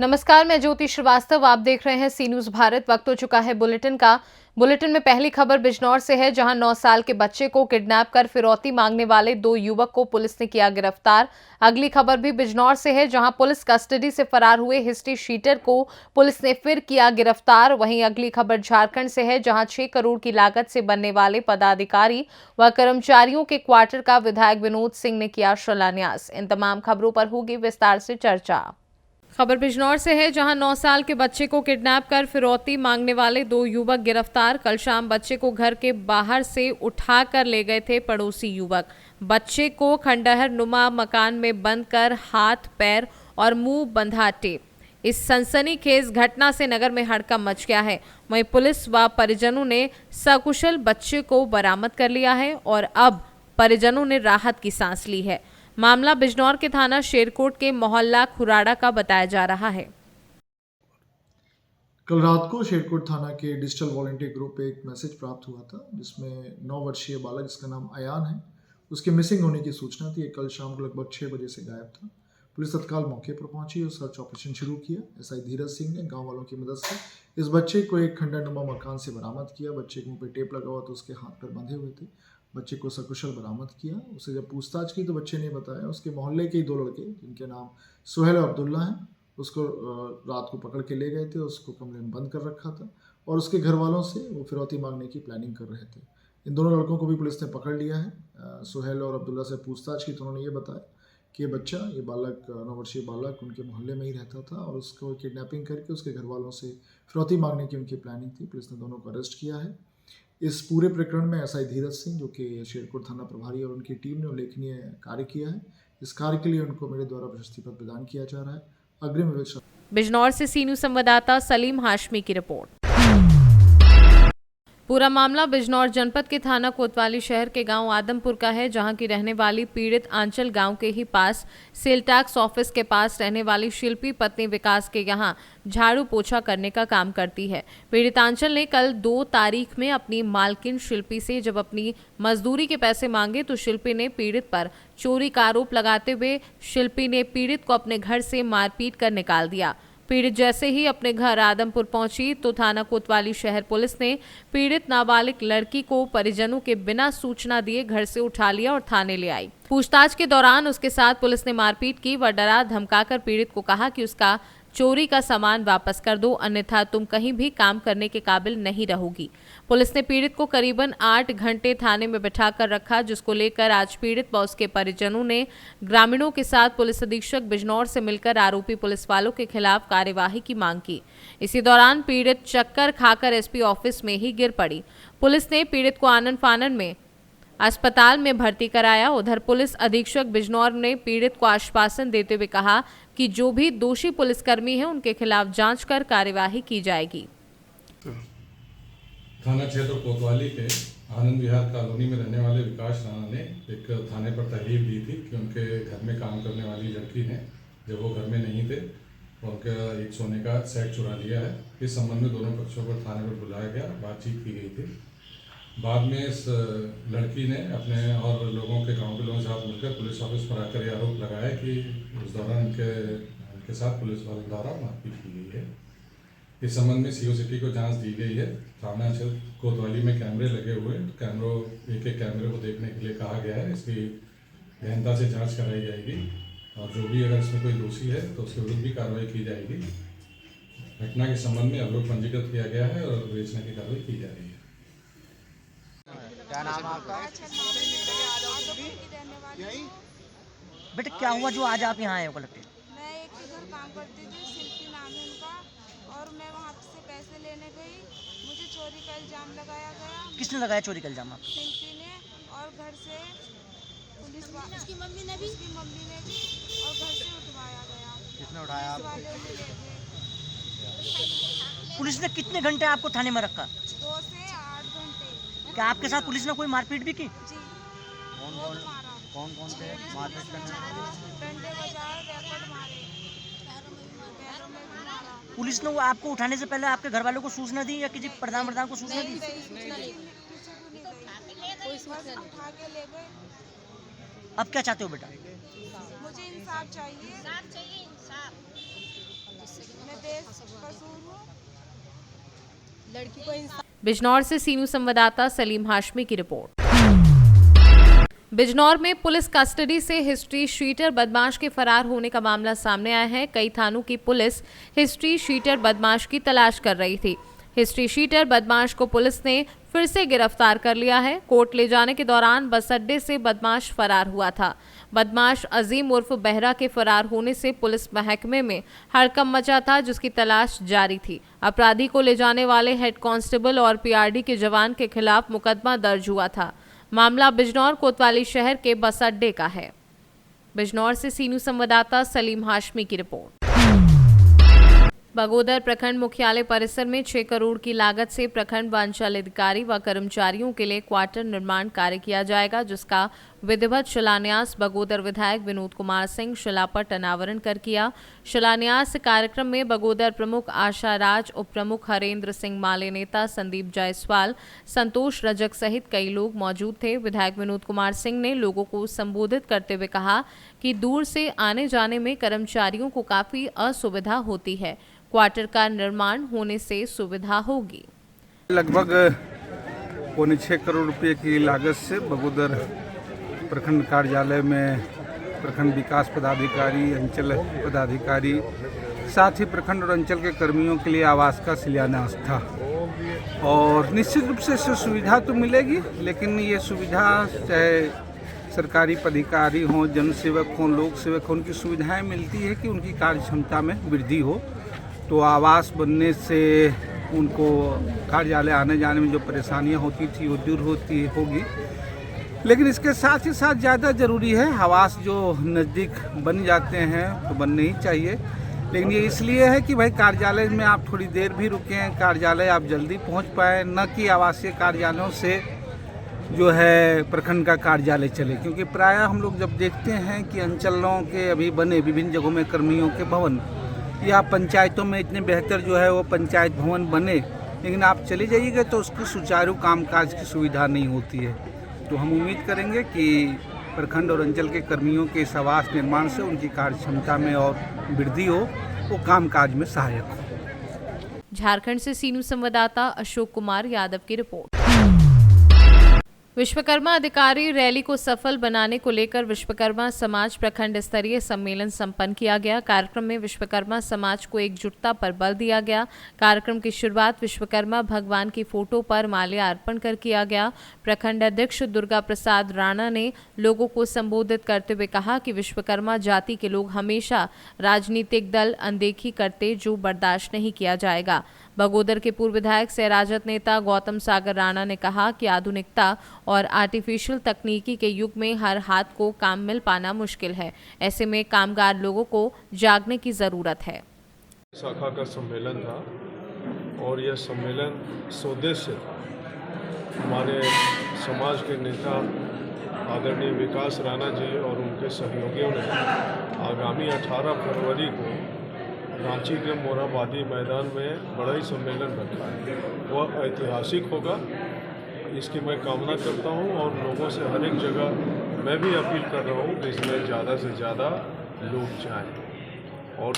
नमस्कार, मैं ज्योति श्रीवास्तव। आप देख रहे हैं सी न्यूज भारत। वक्त हो चुका है बुलेटिन का। बुलेटिन में पहली खबर बिजनौर से है, जहां 9 साल के बच्चे को किडनैप कर फिरौती मांगने वाले 2 युवक को पुलिस ने किया गिरफ्तार। अगली खबर भी बिजनौर से है, जहां पुलिस कस्टडी से फरार हुए हिस्ट्री शीटर को पुलिस ने फिर किया गिरफ्तार। वहीं अगली खबर झारखंड से है, जहां 6 करोड़ की लागत से बनने वाले पदाधिकारी व कर्मचारियों के क्वार्टर का विधायक विनोद सिंह ने किया शिलान्यास। इन तमाम खबरों पर होगी विस्तार से चर्चा। खबर बिजनौर से है, जहां 9 साल के बच्चे को किडनैप कर फिरौती मांगने वाले 2 युवक गिरफ्तार। कल शाम बच्चे को घर के बाहर से उठाकर ले गए थे पड़ोसी युवक। बच्चे को खंडहर नुमा मकान में बंद कर हाथ, पैर और मुंह बंधा टेप। इस सनसनीखेज घटना से नगर में हड़कंप मच गया है। वहीं पुलिस व परिजनों ने सकुशल बच्चे को बरामद कर लिया है और अब परिजनों ने राहत की सांस ली है। मामला बिजनौर के थाना शेरकोट के मोहल्ला खुराड़ा का बताया जा रहा है। कल रात को शेरकोट थाना के डिजिटल वॉलंटियर ग्रुप पे एक मैसेज प्राप्त हुआ था, जिसमें 9 वर्षीय बालक जिसका नाम अयान है, उसके मिसिंग होने की सूचना थी। कल शाम को लगभग 6 बजे से गायब था। पुलिस तत्काल मौके पर पहुंची और सर्च ऑपरेशन शुरू किया। एसआई धीरज सिंह ने गांव वालों की मदद से इस बच्चे को एक खंडहरनुमा मकान से बरामद किया। बच्चे के मुंह पे टेप लगा हुआ था, उसके हाथ पैर बंधे हुए थे। बच्चे को सकुशल बरामद किया। उसे जब पूछताछ की तो बच्चे ने बताया उसके मोहल्ले के ही 2 लड़के, जिनके नाम सुहेल और अब्दुल्ला हैं, उसको रात को पकड़ के ले गए थे। उसको कमरे में बंद कर रखा था और उसके घर वालों से वो फिरौती मांगने की प्लानिंग कर रहे थे। इन दोनों लड़कों को भी पुलिस ने पकड़ लिया है। सुहेल और अब्दुल्ला से पूछताछ की तो उन्होंने ये बताया कि ये बालक 9 वर्षीय बालक उनके मोहल्ले में ही रहता था और उसको किडनैपिंग करके उसके घर वालों से फिरौती मांगने की उनकी प्लानिंग थी। पुलिस ने दोनों को अरेस्ट किया है। इस पूरे प्रकरण में एसआई धीरज सिंह, जो कि शेरकोट थाना प्रभारी, और उनकी टीम ने उल्लेखनीय कार्य किया है। इस कार्य के लिए उनको मेरे द्वारा प्रशस्ति पत्र प्रदान किया जा रहा है। अग्रिम विवेचना। बिजनौर से सी न्यूज संवाददाता सलीम हाशमी की रिपोर्ट। पूरा मामला बिजनौर जनपद के थाना कोतवाली शहर के गांव आदमपुर का है, जहां की रहने वाली पीड़ित आंचल गांव के ही पास सेल टैक्स ऑफिस के पास रहने वाली शिल्पी पत्नी विकास के यहां झाड़ू पोछा करने का काम करती है। पीड़ित आंचल ने कल 2 तारीख में अपनी मालकिन शिल्पी से जब अपनी मजदूरी के पैसे मांगे तो शिल्पी ने पीड़ित पर चोरी का आरोप लगाते हुए शिल्पी ने पीड़ित को अपने घर से मारपीट कर निकाल दिया। पीड़ित जैसे ही अपने घर आदमपुर पहुंची तो थाना कोतवाली शहर पुलिस ने पीड़ित नाबालिग लड़की को परिजनों के बिना सूचना दिए घर से उठा लिया और थाने ले आई। पूछताछ के दौरान उसके साथ पुलिस ने मारपीट की व डरा धमकाकर पीड़ित को कहा कि उसका चोरी का सामान वापस कर दो, अन्यथा तुम कहीं भी काम करने के काबिल नहीं रहोगी। पुलिस ने पीड़ित को करीबन 8 घंटे थाने में बिठाकर रखा, जिसको लेकर आज पीड़ित व उसके परिजनों ने ग्रामीणों के साथ पुलिस अधीक्षक बिजनौर से मिलकर आरोपी पुलिस वालों के खिलाफ कार्यवाही की मांग की। इसी दौरान पीड़ित चक्कर खाकर एसपी ऑफिस में ही गिर पड़ी। पुलिस ने पीड़ित को आनन फानन में अस्पताल में भर्ती कराया। उधर पुलिस अधीक्षक बिजनौर ने पीड़ित को आश्वासन देते हुए कहा कि जो भी दोषी पुलिसकर्मी हैं उनके खिलाफ जांच कर कार्यवाही की जाएगी। थाना क्षेत्र कोतवाली के आनंद विहार कॉलोनी में रहने वाले विकास राणा ने एक थाने पर तहरीर दी थी कि उनके घर में काम करने वाली लड़की ने, जब वो घर में नहीं थे, उनका एक सोने का सेट चुरा लिया है। इस संबंध में दोनों पक्षों को थाने पर बुलाया गया, बातचीत की गई थी। बाद में इस लड़की ने अपने और लोगों के गांव के लोगों के साथ मिलकर पुलिस ऑफिस पर आकर यह आरोप लगाया कि उस दौरान उनके साथ पुलिस वालों द्वारा मारपीट की गई है। इस संबंध में सीओ सिटी को जांच दी गई है। थाना क्षेत्र कोतवाली में कैमरे लगे हुए, एक एक कैमरे को देखने के लिए कहा गया है। इसकी गहनता से जाँच कराई जाएगी और जो भी अगर इसमें कोई दोषी है तो उसके विरुद्ध भी कार्रवाई की जाएगी। घटना के संबंध में अभियोग पंजीकृत किया गया है और विवेचना की कार्रवाई की जा रही है। क्या नाम है आपका? बेटा क्या हुआ जो आज आप यहाँ आए हो कलेक्टर? मैं एक के घर काम करती थी, शिल्पी नाम है उनका, और मैं वहाँ से पैसे लेने गई। मुझे चोरी का इल्जाम लगाया गया। किसने लगाया चोरी का इल्जाम? आप? शिल्पी ने, और घर से उसकी मम्मी ने भी और घर से उठवाया गया। किसने उठाया? पुलिस ने कितने घंटे आपको थाने में रखा? 2 से 8 घंटे। क्या आपके साथ पुलिस ने कोई मारपीट भी की? जी। कौन थे मारपीट करने वाले? डंडे बजाए, रैकेट मारे, पैरों में भी मारा। पुलिस ने वो आपको उठाने से पहले आपके घर वालों को सूचना दी या किसी प्रधान को सूचना दी? उठा के ले गए। अब क्या चाहते हो बेटा? मुझे इंसाफ चाहिए। मैं बेकसूर हूँ। बिजनौर से सीनू संवाददाता सलीम हाशमी की रिपोर्ट। बिजनौर में पुलिस कस्टडी से हिस्ट्री शीटर बदमाश के फरार होने का मामला सामने आया है। कई थानों की पुलिस हिस्ट्री शीटर बदमाश की तलाश कर रही थी। हिस्ट्री शीटर बदमाश को पुलिस ने फिर से गिरफ्तार कर लिया है। कोर्ट ले जाने के दौरान बस अड्डे से बदमाश फरार हुआ था। बदमाश अजीम उर्फ बेहरा के फरार होने से पुलिस महकमे में हड़कंप मचा था, जिसकी तलाश जारी थी। अपराधी को ले जाने वाले हेड कांस्टेबल और पीआरडी के जवान के खिलाफ मुकदमा दर्ज हुआ था। मामला बिजनौर कोतवाली शहर के बस अड्डे का है। बिजनौर से सीनू संवाददाता सलीम हाशमी की रिपोर्ट। बगोदर प्रखंड मुख्यालय परिसर में 6 करोड़ की लागत से प्रखंड व अंचल अधिकारी व कर्मचारियों के लिए क्वार्टर निर्माण कार्य किया जाएगा, जिसका विधिवत शिलान्यास बगोदर विधायक विनोद कुमार सिंह शिलापट अनावरण कर किया। शिलान्यास कार्यक्रम में बगोदर प्रमुख आशा राज, उप प्रमुख हरेंद्र सिंह माले, नेता संदीप जायसवाल, संतोष रजक सहित कई लोग मौजूद थे। विधायक विनोद कुमार सिंह ने लोगों को संबोधित करते हुए कहा कि दूर से आने जाने में कर्मचारियों को काफी असुविधा होती है। क्वार्टर का निर्माण होने से सुविधा होगी। लगभग 6.25 करोड़ रुपए की लागत से बगोदर प्रखंड कार्यालय में प्रखंड विकास पदाधिकारी, अंचल पदाधिकारी, साथ ही प्रखंड और अंचल के कर्मियों के लिए आवास का शिलान्यास था। और निश्चित रूप से इससे सुविधा तो मिलेगी, लेकिन ये सुविधा चाहे सरकारी पदाधिकारी हों, जनसेवक हों, लोक सेवक हों, उनकी सुविधाएं मिलती है कि उनकी कार्य क्षमता में वृद्धि हो। तो आवास बनने से उनको कार्यालय आने जाने में जो परेशानियां होती थी वो दूर होगी। लेकिन इसके साथ ही साथ ज़्यादा ज़रूरी है, आवास जो नज़दीक बन जाते हैं तो बनने ही चाहिए। लेकिन ये इसलिए है कि भाई कार्यालय में आप थोड़ी देर भी रुकें, कार्यालय आप जल्दी पहुंच पाएँ, न कि आवासीय कार्यालयों से जो है प्रखंड का कार्यालय चले। क्योंकि प्रायः हम लोग जब देखते हैं कि अंचलों के अभी बने विभिन्न जगहों में कर्मियों के भवन या पंचायतों में इतने बेहतर जो है वो पंचायत भवन बने, लेकिन आप चले जाइएगा तो उसकी सुचारू कामकाज की सुविधा नहीं होती है। तो हम उम्मीद करेंगे कि प्रखंड और अंचल के कर्मियों के इस आवास निर्माण से उनकी कार्य क्षमता में और वृद्धि हो, वो कामकाज में सहायक हो। झारखंड से सीनू संवाददाता अशोक कुमार यादव की रिपोर्ट। विश्वकर्मा अधिकारी रैली को सफल बनाने को लेकर विश्वकर्मा समाज प्रखंड स्तरीय सम्मेलन संपन्न किया गया। कार्यक्रम में विश्वकर्मा समाज को एकजुटता पर बल दिया गया। कार्यक्रम की शुरुआत विश्वकर्मा भगवान की फोटो पर माल्यार्पण कर किया गया। प्रखंड अध्यक्ष दुर्गा प्रसाद राणा ने लोगों को संबोधित करते हुए कहा कि विश्वकर्मा जाति के लोग हमेशा राजनीतिक दल अनदेखी करते, जो बर्दाश्त नहीं किया जाएगा। बगोदर के पूर्व विधायक से राजद नेता गौतम सागर राणा ने कहा कि आधुनिकता और आर्टिफिशियल तकनीकी के युग में हर हाथ को काम मिल पाना मुश्किल है। ऐसे में कामगार लोगों को जागने की जरूरत है। शाखा का सम्मेलन था और यह सम्मेलन स्वदेश हमारे समाज के नेता आदरणीय विकास राणा जी और उनके सहयोगियों ने आगामी 18 फरवरी को रांची के मोरहाबादी मैदान में बड़ा ही सम्मेलन रखा है। वह ऐतिहासिक होगा, इसकी मैं कामना करता हूं और लोगों से हर एक जगह मैं भी अपील कर रहा हूं कि इसमें ज़्यादा से ज़्यादा लोग जाएं। और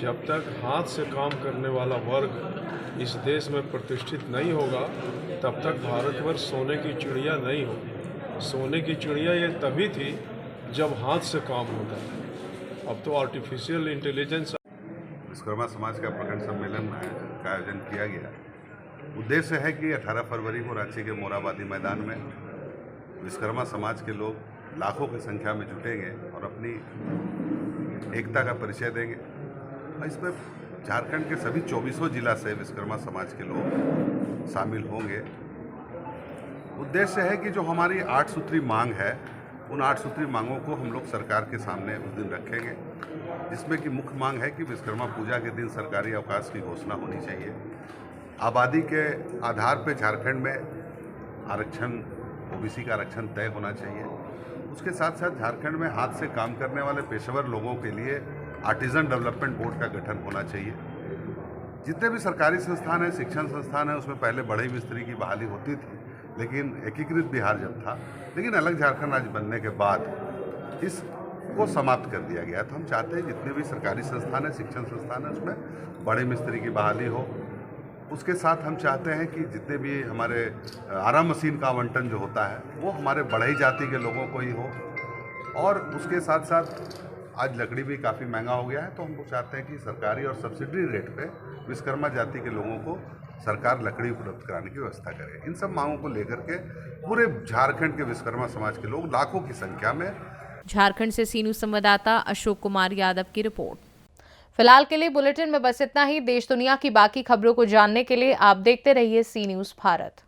जब तक हाथ से काम करने वाला वर्ग इस देश में प्रतिष्ठित नहीं होगा, तब तक भारतवर्ष सोने की चिड़िया नहीं होगी। सोने की चिड़िया ये तभी थी जब हाथ से काम होता था। अब तो आर्टिफिशियल इंटेलिजेंस। विश्वकर्मा समाज का प्रखंड सम्मेलन का आयोजन किया गया। उद्देश्य है कि 18 फरवरी को रांची के मोरहाबादी मैदान में विश्वकर्मा समाज के लोग लाखों की संख्या में जुटेंगे और अपनी एकता का परिचय देंगे। और इसमें झारखंड के सभी 24 जिला से विश्वकर्मा समाज के लोग शामिल होंगे। उद्देश्य है कि जो हमारी 8 सूत्री मांग है, उन 8 सूत्री मांगों को हम लोग सरकार के सामने उस दिन रखेंगे, जिसमें कि मुख्य मांग है कि विश्वकर्मा पूजा के दिन सरकारी अवकाश की घोषणा होनी चाहिए। आबादी के आधार पर झारखंड में आरक्षण, ओबीसी का आरक्षण तय होना चाहिए। उसके साथ साथ झारखंड में हाथ से काम करने वाले पेशेवर लोगों के लिए आर्टिजन डेवलपमेंट बोर्ड का गठन होना चाहिए। जितने भी सरकारी संस्थान हैं, शिक्षण संस्थान हैं, उसमें पहले बढ़ई मिस्त्री की बहाली होती थी, लेकिन एकीकृत बिहार जब था, लेकिन अलग झारखंड राज्य बनने के बाद इस को समाप्त कर दिया गया है। तो हम चाहते हैं जितने भी सरकारी संस्थान है, शिक्षण संस्थान है, उसमें बड़े मिस्त्री की बहाली हो। उसके साथ हम चाहते हैं कि जितने भी हमारे आरा मशीन का आवंटन जो होता है वो हमारे बढ़ई जाति के लोगों को ही हो। और उसके साथ साथ आज लकड़ी भी काफ़ी महंगा हो गया है, तो हम लोग चाहते हैं कि सरकारी और सब्सिडी रेट पे विश्वकर्मा जाति के लोगों को सरकार लकड़ी उपलब्ध कराने की व्यवस्था करे। इन सब मांगों को लेकर के पूरे झारखंड के विश्वकर्मा समाज के लोग लाखों की संख्या में। झारखंड से सीनू संवाददाता अशोक कुमार यादव की रिपोर्ट। फिलहाल के लिए बुलेटिन में बस इतना ही। देश दुनिया की बाकी खबरों को जानने के लिए आप देखते रहिए सी न्यूज़ भारत।